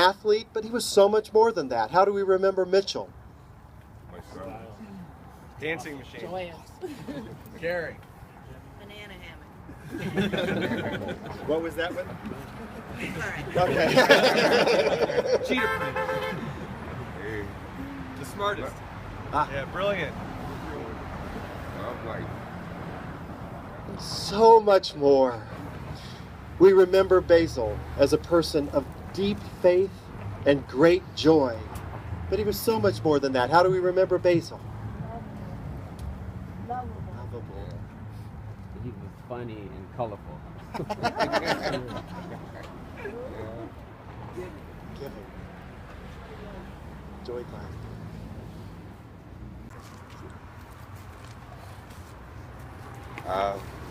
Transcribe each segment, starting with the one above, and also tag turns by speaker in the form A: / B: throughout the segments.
A: athlete, but he was so much more than that. How do we remember Mitchell?
B: My son. Dancing machine.
C: Joanne.
B: Gary.
D: Banana hammock.
A: What was that one?
D: All right.
A: Okay.
B: Cheetah print. Hey. The smartest. Yeah, brilliant. I'm like.
A: So much more. We remember Basil as a person of deep faith and great joy. But he was so much more than that. How do we remember Basil? Lovable.
E: He was funny and colorful.
A: Giving. Joy class.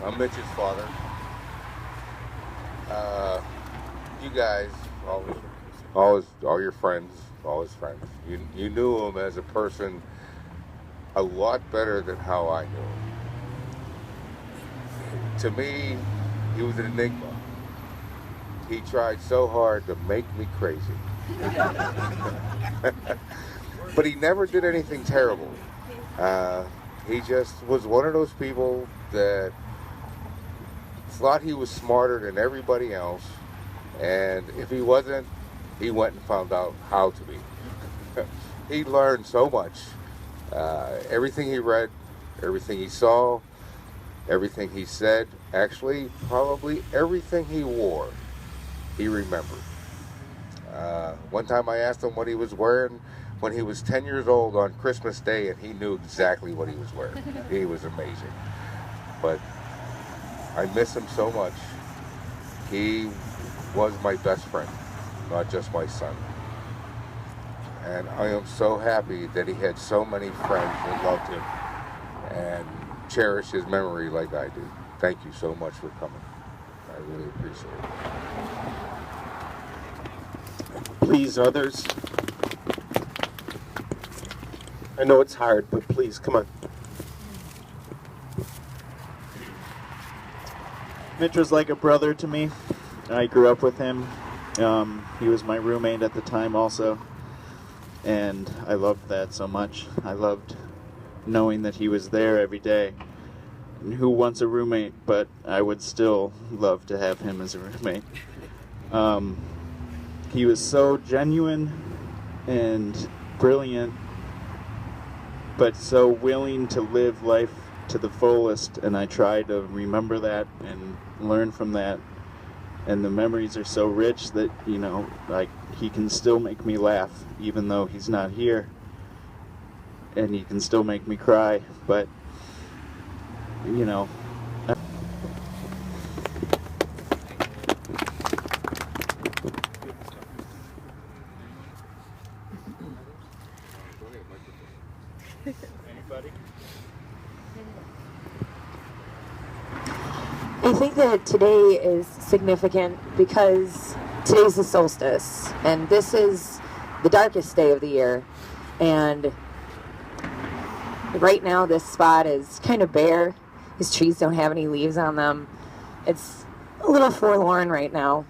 F: I'm Mitch's father. You guys, all your friends, all his friends, you knew him as a person a lot better than how I knew him. To me, he was an enigma. He tried so hard to make me crazy. But he never did anything terrible. He just was one of those people that thought he was smarter than everybody else, and if he wasn't, he went and found out how to be. He learned so much. Everything he read, everything he saw, everything he said, actually probably everything he wore, he remembered. One time I asked him what he was wearing when he was 10 years old on Christmas Day, and he knew exactly what he was wearing. He was amazing. But I miss him so much. He was my best friend, not just my son. And I am so happy that he had so many friends that loved him and cherish his memory like I do. Thank you so much for coming. I really appreciate it.
A: Please, others. I know it's hard, but please, come on.
G: Mitch was like a brother to me. I grew up with him. He was my roommate at the time also. And I loved that so much. I loved knowing that he was there every day. And who wants a roommate, but I would still love to have him as a roommate. He was so genuine and brilliant, but so willing to live life to the fullest, and I try to remember that and learn from that. And the memories are so rich that, you know, like, he can still make me laugh even though he's not here, and he can still make me cry, but you know,
A: Anybody?
C: I think that today is significant because today's the solstice, and this is the darkest day of the year. And right now this spot is kind of bare. His trees don't have any leaves on them. It's a little forlorn right now,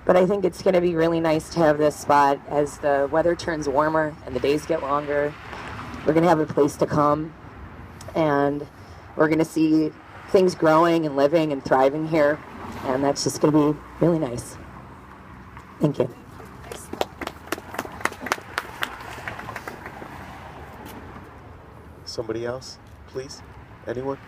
C: but I think it's going to be really nice to have this spot as the weather turns warmer and the days get longer. We're going to have a place to come, and we're going to see things growing and living and thriving here, and that's just going to be really nice. Thank you.
A: Somebody else, please? Anyone?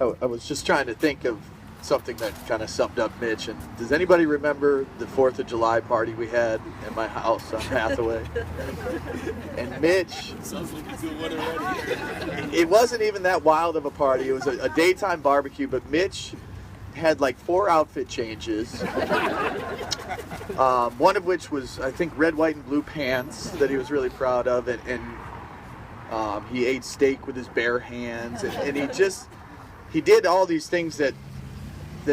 G: Oh, I was just trying to think of something that kind of summed up Mitch. And does anybody remember the 4th of July party we had in my house on Hathaway? And Mitch,
B: Sounds like a good one already.
G: it wasn't even that wild of a party. It was a daytime barbecue, but Mitch had like 4 outfit changes. One of which was, I think, red, white, and blue pants that he was really proud of. And he ate steak with his bare hands. And he did all these things that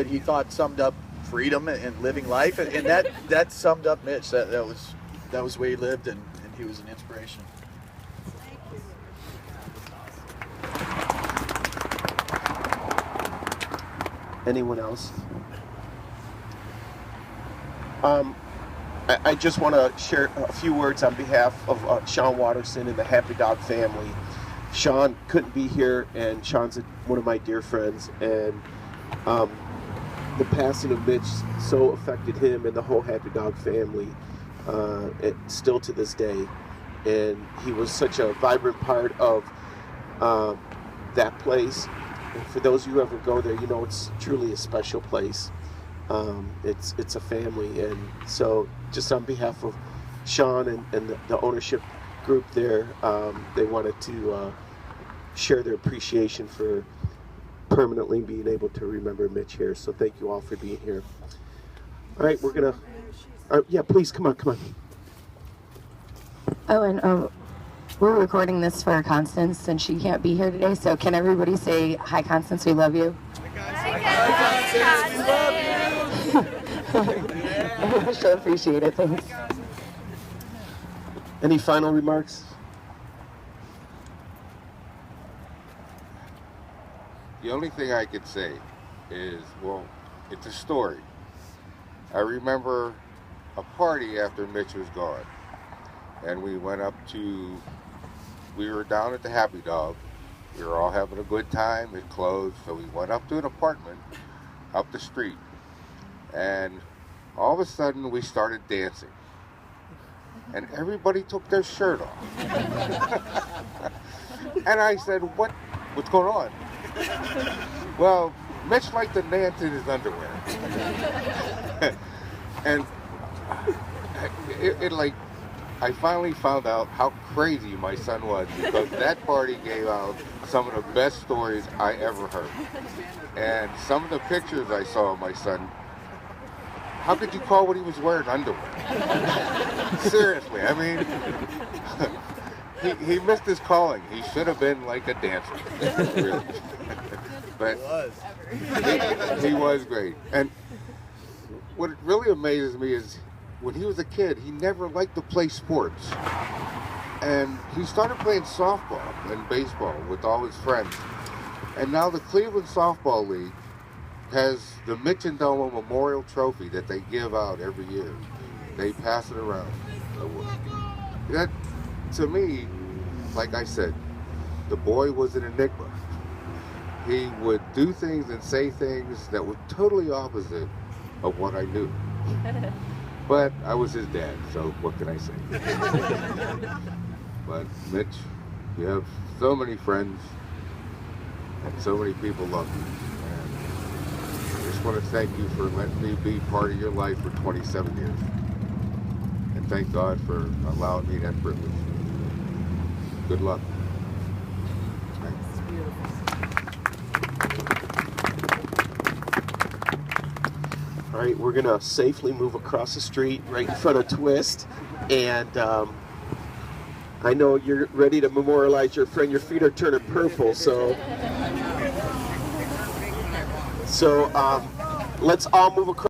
G: he thought summed up freedom and living life. And that summed up Mitch. That was the way he lived, and he was an inspiration.
H: Anyone else? I just want to share a few words on behalf of Sean Watterson and the Happy Dog family. Sean couldn't be here, and Sean's one of my dear friends, and the passing of Mitch so affected him and the whole Happy Dog family, still to this day. And he was such a vibrant part of that place. And for those of you who ever go there, you know it's truly a special place. It's a family, and so just on behalf of Sean and the ownership group there, they wanted to share their appreciation for permanently being able to remember Mitch here. So thank you all for being here. All right, we're gonna. Yeah, please come on.
C: Oh, and we're recording this for Constance, and she can't be here today. So can everybody say hi, Constance? We love you.
B: Hi, Constance. We love you.
C: I sure appreciate it. Thanks.
H: Any final remarks?
F: The only thing I could say is, well, it's a story. I remember a party after Mitch was gone, and we were down at the Happy Dog. We were all having a good time. It closed, so we went up to an apartment up the street, and all of a sudden we started dancing, and everybody took their shirt off. And I said, what's going on? Well, Mitch liked to dance in his underwear. And I finally found out how crazy my son was, because that party gave out some of the best stories I ever heard. And some of the pictures I saw of my son, how could you call what he was wearing underwear? Seriously, I mean, he missed his calling. He should have been like a dancer, really. But he was great. And what really amazes me is when he was a kid, he never liked to play sports. And he started playing softball and baseball with all his friends. And now the Cleveland Softball League has the Mitch Andelmo Memorial Trophy that they give out every year. They pass it around. That, to me, like I said, the boy was an enigma. He would do things and say things that were totally opposite of what I knew. But I was his dad, so what can I say? But Mitch, you have so many friends, and so many people love you. And I just want to thank you for letting me be part of your life for 27 years. And thank God for allowing me that privilege. Good luck.
H: All right, we're gonna safely move across the street right in front of Twist, and I know you're ready to memorialize your friend. Your feet are turning purple, so let's all move across.